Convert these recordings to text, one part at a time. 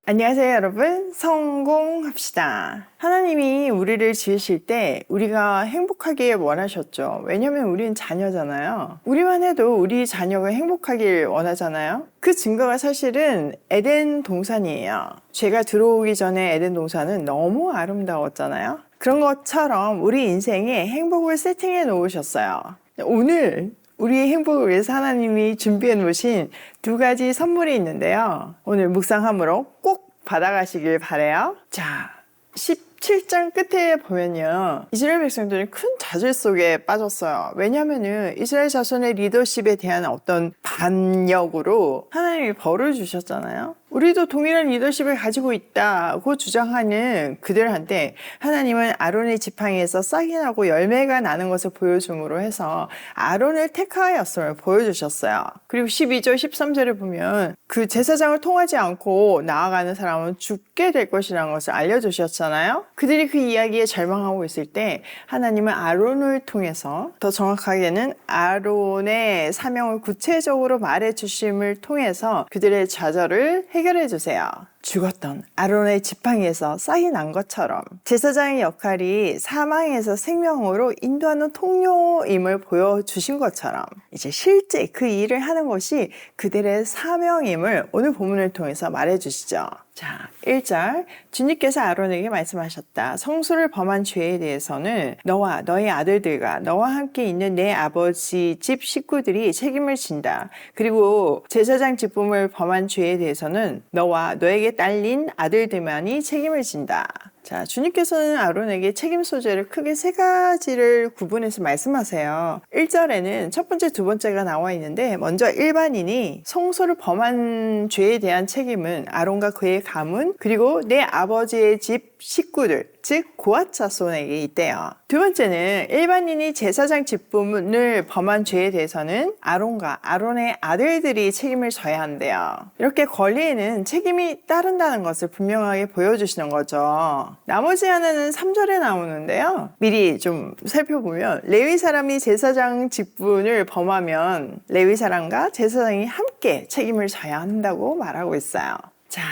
안녕하세요, 여러분. 성공합시다. 하나님이 우리를 지으실 때 우리가 행복하길 원하셨죠. 왜냐면 우리는 자녀잖아요. 우리만 해도 우리 자녀가 행복하길 원하잖아요. 그 증거가 사실은 에덴 동산이에요. 죄가 들어오기 전에 에덴 동산은 너무 아름다웠잖아요. 그런 것처럼 우리 인생에 행복을 세팅해 놓으셨어요. 오늘 우리의 행복을 위해서 하나님이 준비해 놓으신 두 가지 선물이 있는데요. 오늘 묵상함으로 꼭 받아가시길 바래요. 자, 17장 끝에 보면요. 이스라엘 백성들이 큰 좌절 속에 빠졌어요. 왜냐면은 이스라엘 자손의 리더십에 대한 어떤 반역으로 하나님이 벌을 주셨잖아요. 우리도 동일한 리더십을 가지고 있다고 주장하는 그들한테 하나님은 아론의 지팡이에서 싹이 나고 열매가 나는 것을 보여줌으로 해서 아론을 택하였음을 보여주셨어요. 그리고 12절 13절을 보면 그 제사장을 통하지 않고 나아가는 사람은 죽게 될 것이라는 것을 알려주셨잖아요. 그들이 그 이야기에 절망하고 있을 때 하나님은 아론을 통해서, 더 정확하게는 아론의 사명을 구체적으로 말해주심을 통해서 그들의 좌절을 해결해 주세요. 죽었던 아론의 지팡이에서 싹이 난 것처럼 제사장의 역할이 사망에서 생명으로 인도하는 통로임을 보여주신 것처럼 이제 실제 그 일을 하는 것이 그들의 사명임을 오늘 본문을 통해서 말해주시죠. 자, 1절 주님께서 아론에게 말씀하셨다. 성소를 범한 죄에 대해서는 너와 너의 아들들과 너와 함께 있는 내 아버지 집 식구들이 책임을 진다. 그리고 제사장 직분을 범한 죄에 대해서는 너와 너에게 딸린 아들들만이 책임을 진다. 자, 주님께서는 아론에게 책임 소재를 크게 세 가지를 구분해서 말씀하세요. 1절에는 첫 번째, 두 번째가 나와 있는데 먼저 일반인이 성소를 범한 죄에 대한 책임은 아론과 그의 가문 그리고 내 아버지의 집 식구들, 즉 고앗 자손에게 있대요. 두 번째는 일반인이 제사장 직분을 범한 죄에 대해서는 아론과 아론의 아들들이 책임을 져야 한대요. 이렇게 권리에는 책임이 따른다는 것을 분명하게 보여주시는 거죠. 나머지 하나는 3절에 나오는데요. 미리 좀 살펴보면 레위 사람이 제사장 직분을 범하면 레위 사람과 제사장이 함께 책임을 져야 한다고 말하고 있어요. 자,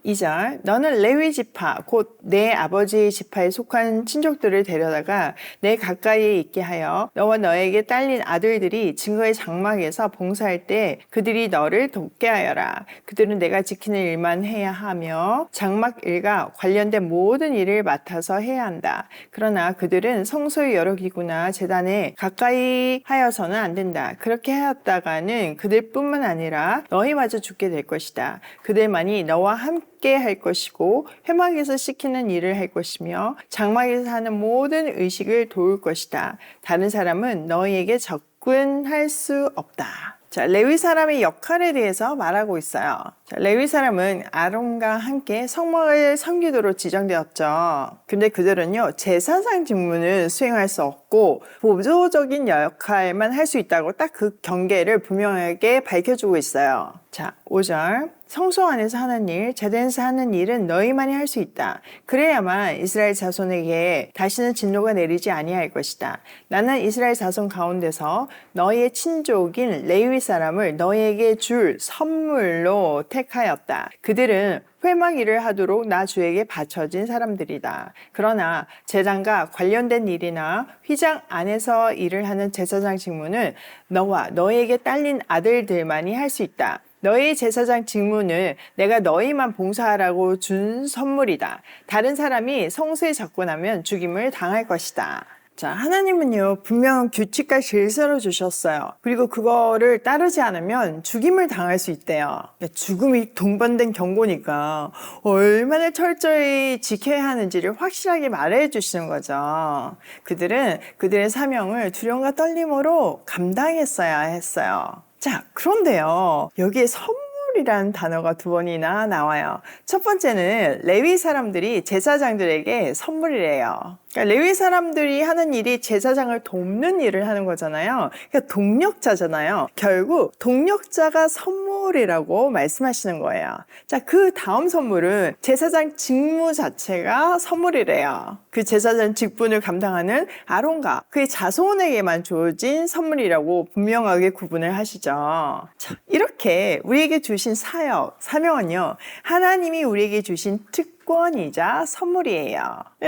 2절 너는 레위 지파 곧 내 아버지의 지파에 속한 친족들을 데려다가 내 가까이에 있게 하여 너와 너에게 딸린 아들들이 증거의 장막에서 봉사할 때 그들이 너를 돕게 하여라. 그들은 내가 지키는 일만 해야 하며 장막 일과 관련된 모든 일을 맡아서 해야 한다. 그러나 그들은 성소의 여러 기구나 제단에 가까이 하여서는 안 된다. 그렇게 하였다가는 그들뿐만 아니라 너희마저 죽게 될 것이다. 그들만이 너와 함께 할 것이고 회막에서 시키는 일을 할 것이며 장막에서 하는 모든 의식을 도울 것이다. 다른 사람은 너희에게 접근할 수 없다. 자, 레위 사람의 역할에 대해서 말하고 있어요. 자, 레위 사람은 아론과 함께 성막을 섬기도로 지정되었죠. 근데 그들은요, 제사장 직무는 수행할 수 없고 보조적인 역할만 할 수 있다고 딱 그 경계를 분명하게 밝혀주고 있어요. 자, 5절 성소 안에서 하는 일, 제단에서 하는 일은 너희만이 할 수 있다. 그래야만 이스라엘 자손에게 다시는 진노가 내리지 아니할 것이다. 나는 이스라엘 자손 가운데서 너희의 친족인 레위 사람을 너희에게 줄 선물로 택하였다. 그들은 회막 일을 하도록 나 주에게 바쳐진 사람들이다. 그러나 제단과 관련된 일이나 휘장 안에서 일을 하는 제사장 직무는 너와 너에게 딸린 아들들만이 할 수 있다. 너희 제사장 직무는 내가 너희만 봉사하라고 준 선물이다. 다른 사람이 성소에 접근하면 죽임을 당할 것이다. 자, 하나님은요, 분명 규칙과 질서를 주셨어요. 그리고 그거를 따르지 않으면 죽임을 당할 수 있대요. 죽음이 동반된 경고니까 얼마나 철저히 지켜야 하는지를 확실하게 말해 주시는 거죠. 그들은 그들의 사명을 두려움과 떨림으로 감당했어야 했어요. 자, 그런데요, 여기에 선물이라는 단어가 두 번이나 나와요. 첫 번째는 레위 사람들이 제사장들에게 선물이래요. 그러니까 레위 사람들이 하는 일이 제사장을 돕는 일을 하는 거잖아요. 그러니까 동력자잖아요. 결국 동력자가 선물 선물이라고 말씀하시는 거예요. 자, 그 다음 선물은 제사장 직무 자체가 선물이래요. 그 제사장 직분을 감당하는 아론과 그의 자손에게만 주어진 선물이라고 분명하게 구분을 하시죠. 자, 이렇게 우리에게 주신 사역, 사명은요, 하나님이 우리에게 주신 특권이자 선물이에요.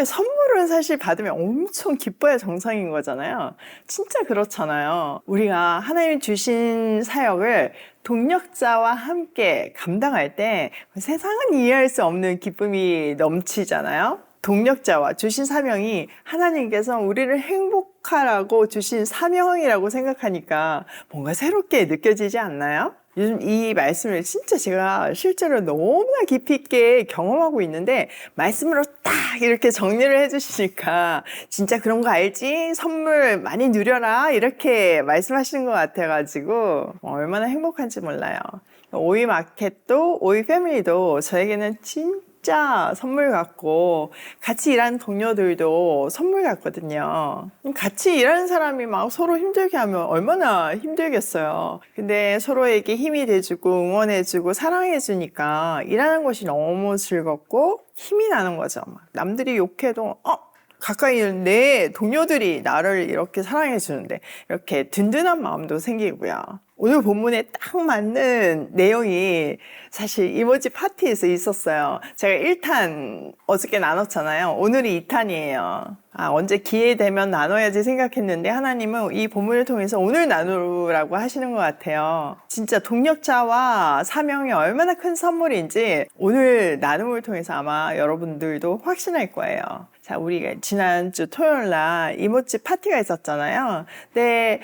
선물은 사실 받으면 엄청 기뻐야 정상인 거잖아요. 진짜 그렇잖아요. 우리가 하나님이 주신 사역을 동력자와 함께 감당할 때 세상은 이해할 수 없는 기쁨이 넘치잖아요. 동력자와 주신 사명이 하나님께서 우리를 행복하라고 주신 사명이라고 생각하니까 뭔가 새롭게 느껴지지 않나요? 요즘 이 말씀을 진짜 제가 실제로 너무나 깊이 있게 경험하고 있는데 말씀으로 딱 이렇게 정리를 해주시니까 진짜 그런 거 알지? 선물 많이 누려라 이렇게 말씀하시는 것 같아가지고 얼마나 행복한지 몰라요. 오이 마켓도 오이 패밀리도 저에게는 진짜 선물 같고 같이 일하는 동료들도 선물 같거든요. 같이 일하는 사람이 막 서로 힘들게 하면 얼마나 힘들겠어요. 근데 서로에게 힘이 돼주고 응원해주고 사랑해주니까 일하는 것이 너무 즐겁고 힘이 나는 거죠. 남들이 욕해도 가까이 있는 내 동료들이 나를 이렇게 사랑해 주는데 이렇게 든든한 마음도 생기고요. 오늘 본문에 딱 맞는 내용이 사실 이모지 파티에서 있었어요. 제가 1탄 어저께 나눴잖아요. 오늘이 2탄이에요. 언제 기회 되면 나눠야지 생각했는데 하나님은 이 본문을 통해서 오늘 나누라고 하시는 것 같아요. 진짜 동력자와 사명이 얼마나 큰 선물인지 오늘 나눔을 통해서 아마 여러분들도 확신할 거예요. 자, 우리가 지난주 토요일 날 이모지 파티가 있었잖아요. 근데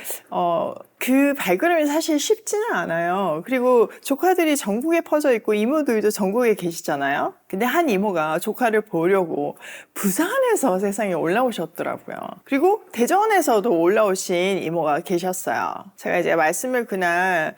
그 발걸음이 사실 쉽지는 않아요. 그리고 조카들이 전국에 퍼져 있고 이모들도 전국에 계시잖아요. 근데 한 이모가 조카를 보려고 부산에서 세상에 올라오셨더라고요. 그리고 대전에서도 올라오신 이모가 계셨어요. 제가 이제 말씀을 그날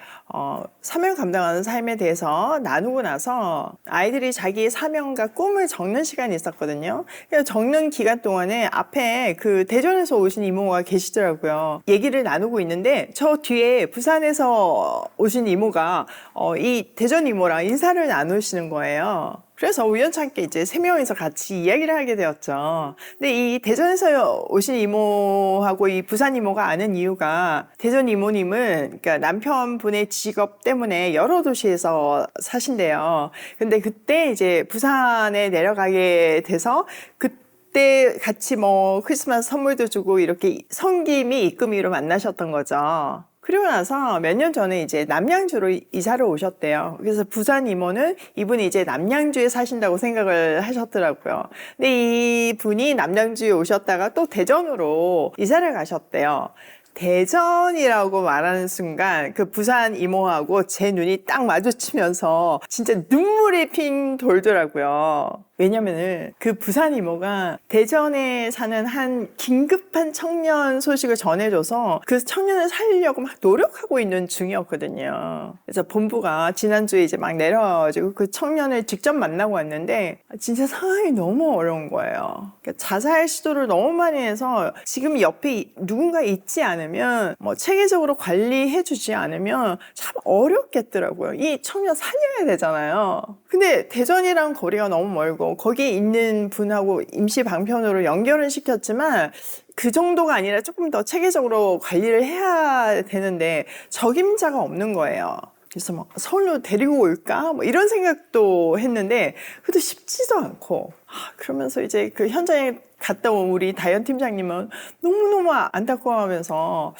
사명 감당하는 삶에 대해서 나누고 나서 아이들이 자기의 사명과 꿈을 적는 시간이 있었거든요. 그래서 적는 기간 동안에 앞에 그 대전에서 오신 이모가 계시더라고요. 얘기를 나누고 있는데 저 뒤에 부산에서 오신 이모가 이 대전 이모랑 인사를 나누시는 거예요. 그래서 우연찮게 이제 3명이서 같이 이야기를 하게 되었죠. 근데 이 대전에서 오신 이모하고 이 부산 이모가 아는 이유가 대전 이모님은 그러니까 남편분의 직업 때문에 여러 도시에서 사신대요. 근데 그때 이제 부산에 내려가게 돼서 그때 같이 뭐 크리스마스 선물도 주고 이렇게 성김이 입금이로 만나셨던 거죠. 그리고 나서 몇 년 전에 이제 남양주로 이사를 오셨대요. 그래서 부산 이모는 이분이 이제 남양주에 사신다고 생각을 하셨더라고요. 근데 이분이 남양주에 오셨다가 또 대전으로 이사를 가셨대요. 대전이라고 말하는 순간 그 부산 이모하고 제 눈이 딱 마주치면서 진짜 눈물이 핑 돌더라고요. 왜냐면은 그 부산 이모가 대전에 사는 한 긴급한 청년 소식을 전해줘서 그 청년을 살리려고 막 노력하고 있는 중이었거든요. 그래서 본부가 지난주에 이제 막 내려와가지고 그 청년을 직접 만나고 왔는데 진짜 상황이 너무 어려운 거예요. 그러니까 자살 시도를 너무 많이 해서 지금 옆에 누군가 있지 않으면 뭐 체계적으로 관리해주지 않으면 참 어렵겠더라고요. 이 청년 살려야 되잖아요. 근데 대전이랑 거리가 너무 멀고 거기에 있는 분하고 임시 방편으로 연결은 시켰지만 그 정도가 아니라 조금 더 체계적으로 관리를 해야 되는데 적임자가 없는 거예요. 그래서 막 서울로 데리고 올까? 뭐 이런 생각도 했는데 그래도 쉽지도 않고 그러면서 이제 그 현장에 갔다 온 우리 다현 팀장님은 너무너무 안타까워하면서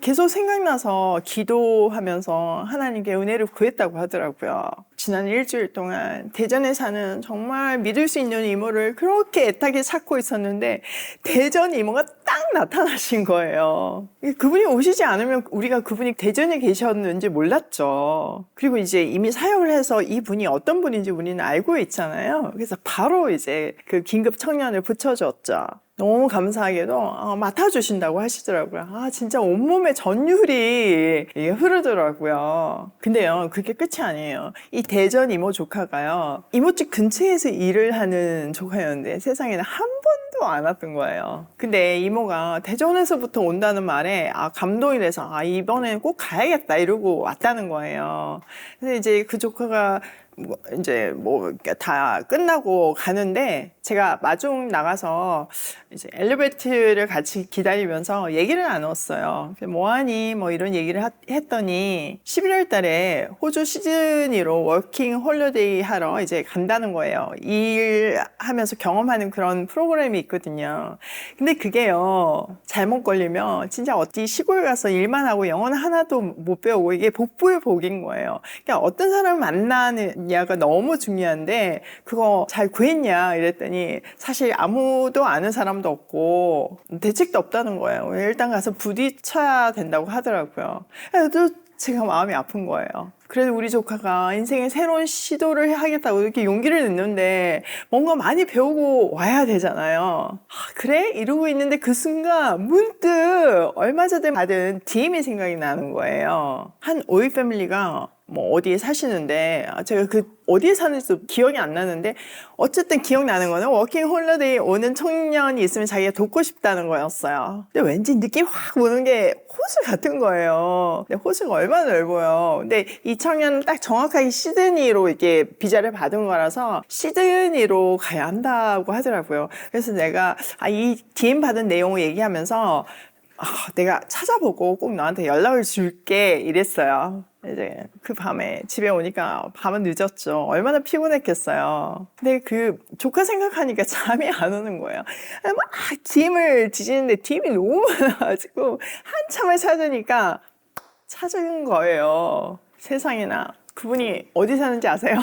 계속 생각나서 기도하면서 하나님께 은혜를 구했다고 하더라고요. 지난 일주일 동안 대전에 사는 정말 믿을 수 있는 이모를 그렇게 애타게 찾고 있었는데 대전 이모가 딱 나타나신 거예요. 그분이 오시지 않으면 우리가 그분이 대전에 계셨는지 몰랐죠. 그리고 이제 이미 사역을 해서 이분이 어떤 분인지 우리는 알고 있잖아요. 그래서 바로 이제 그 긴급 청년을 붙여줬죠. 너무 감사하게도 맡아주신다고 하시더라고요. 진짜 온몸에 전율이 흐르더라고요. 근데요, 그게 끝이 아니에요. 이 대전 이모 조카가요, 이모집 근처에서 일을 하는 조카였는데 세상에는 한 번도 번도 안 왔던 거예요. 근데 이모가 대전에서부터 온다는 말에 감동이 돼서 이번엔 꼭 가야겠다 이러고 왔다는 거예요. 그래서 이제 그 조카가 이제 다 끝나고 가는데 제가 마중 나가서 이제 엘리베이터를 같이 기다리면서 얘기를 나눴어요. 뭐하니? 이런 얘기를 했더니 11월 달에 호주 시드니로 워킹 홀리데이 하러 이제 간다는 거예요. 일하면서 경험하는 그런 프로그램이 있거든요. 근데 그게요, 잘못 걸리면 진짜 어디 시골 가서 일만 하고 영어는 하나도 못 배우고 이게 복부의 복인 거예요. 그러니까 어떤 사람을 만나느냐가 너무 중요한데 그거 잘 구했냐 이랬더니 사실 아무도 아는 사람도 없고 대책도 없다는 거예요. 일단 가서 부딪혀야 된다고 하더라고요. 그래도 제가 마음이 아픈 거예요. 그래도 우리 조카가 인생의 새로운 시도를 하겠다고 이렇게 용기를 냈는데 뭔가 많이 배우고 와야 되잖아요. 그래? 이러고 있는데 그 순간 문득 얼마 전에 받은 DM이 생각이 나는 거예요. 한 오이 패밀리가 어디에 사시는데 제가 그 어디에 사는지도 기억이 안 나는데 어쨌든 기억나는 거는 워킹 홀리데이 오는 청년이 있으면 자기가 돕고 싶다는 거였어요. 근데 왠지 느낌 확 오는 게 호주 같은 거예요. 근데 호주가 얼마나 넓어요. 근데 이 청년은 딱 정확하게 시드니로 이렇게 비자를 받은 거라서 시드니로 가야 한다고 하더라고요. 그래서 내가 이 DM 받은 내용을 얘기하면서 내가 찾아보고 꼭 너한테 연락을 줄게 이랬어요. 이제 그 밤에 집에 오니까 밤은 늦었죠. 얼마나 피곤했겠어요. 근데 그 조카 생각하니까 잠이 안 오는 거예요. 막 DM을 뒤지는데 DM이 너무 많아가지고 한참을 찾으니까 찾은 거예요. 세상에나. 그분이 어디 사는지 아세요?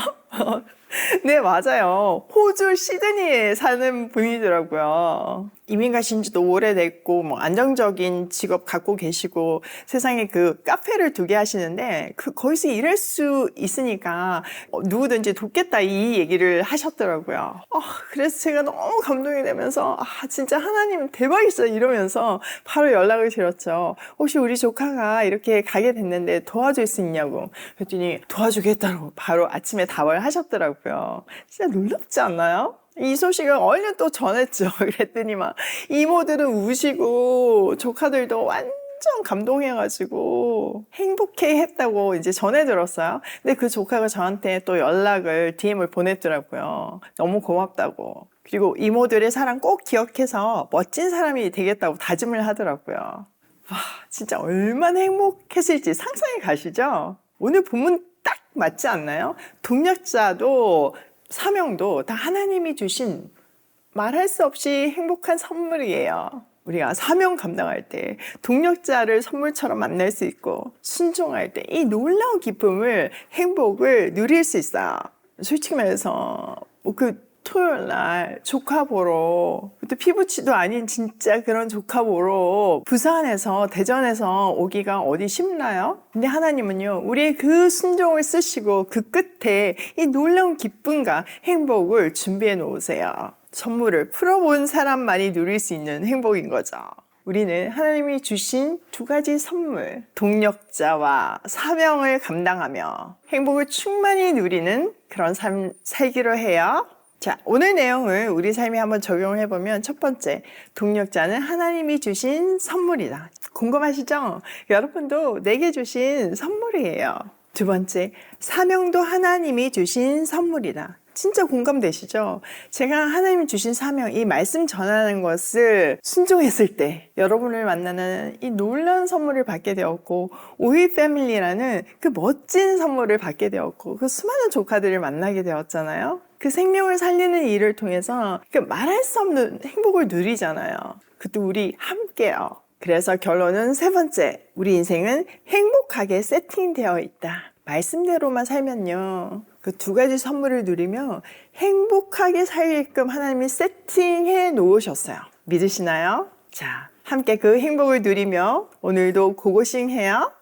네, 맞아요. 호주 시드니에 사는 분이더라고요. 이민 가신 지도 오래됐고 안정적인 직업 갖고 계시고 세상에 그 카페를 2개 하시는데 거기서 일할 수 있으니까 누구든지 돕겠다 이 얘기를 하셨더라고요. 그래서 제가 너무 감동이 되면서 진짜 하나님 대박이시다 이러면서 바로 연락을 드렸죠. 혹시 우리 조카가 이렇게 가게 됐는데 도와줄 수 있냐고. 그랬더니 도와주겠다고 바로 아침에 답을 하셨더라고요. 진짜 놀랍지 않나요? 이 소식을 얼른 또 전했죠. 그랬더니 막 이모들은 우시고 조카들도 완전 감동해가지고 행복해 했다고 이제 전해 들었어요. 근데 그 조카가 저한테 또 연락을 DM을 보냈더라고요. 너무 고맙다고. 그리고 이모들의 사랑 꼭 기억해서 멋진 사람이 되겠다고 다짐을 하더라고요. 와, 진짜 얼마나 행복했을지 상상이 가시죠? 오늘 본문 딱 맞지 않나요? 동력자도 사명도 다 하나님이 주신 말할 수 없이 행복한 선물이에요. 우리가 사명 감당할 때 동력자를 선물처럼 만날 수 있고 순종할 때 이 놀라운 기쁨을 행복을 누릴 수 있어요. 솔직히 말해서 토요일 날 조카 보러 또 피부치도 아닌 진짜 그런 조카 보러 부산에서 대전에서 오기가 어디 쉽나요? 근데 하나님은요 우리의 그 순종을 쓰시고 그 끝에 이 놀라운 기쁨과 행복을 준비해 놓으세요. 선물을 풀어본 사람만이 누릴 수 있는 행복인 거죠. 우리는 하나님이 주신 2가지 선물, 동력자와 사명을 감당하며 행복을 충만히 누리는 그런 삶 살기로 해요. 자, 오늘 내용을 우리 삶에 한번 적용을 해보면 첫 번째, 동력자는 하나님이 주신 선물이다. 궁금하시죠? 여러분도 내게 주신 선물이에요. 두 번째, 사명도 하나님이 주신 선물이다. 진짜 공감되시죠? 제가 하나님이 주신 사명, 이 말씀 전하는 것을 순종했을 때 여러분을 만나는 이 놀라운 선물을 받게 되었고 오이 패밀리라는 그 멋진 선물을 받게 되었고 그 수많은 조카들을 만나게 되었잖아요. 그 생명을 살리는 일을 통해서 그 말할 수 없는 행복을 누리잖아요. 그것도 우리 함께요. 그래서 결론은 세 번째, 우리 인생은 행복하게 세팅되어 있다. 말씀대로만 살면요. 그 2가지 선물을 누리며 행복하게 살게끔 하나님이 세팅해 놓으셨어요. 믿으시나요? 자, 함께 그 행복을 누리며 오늘도 고고싱 해요.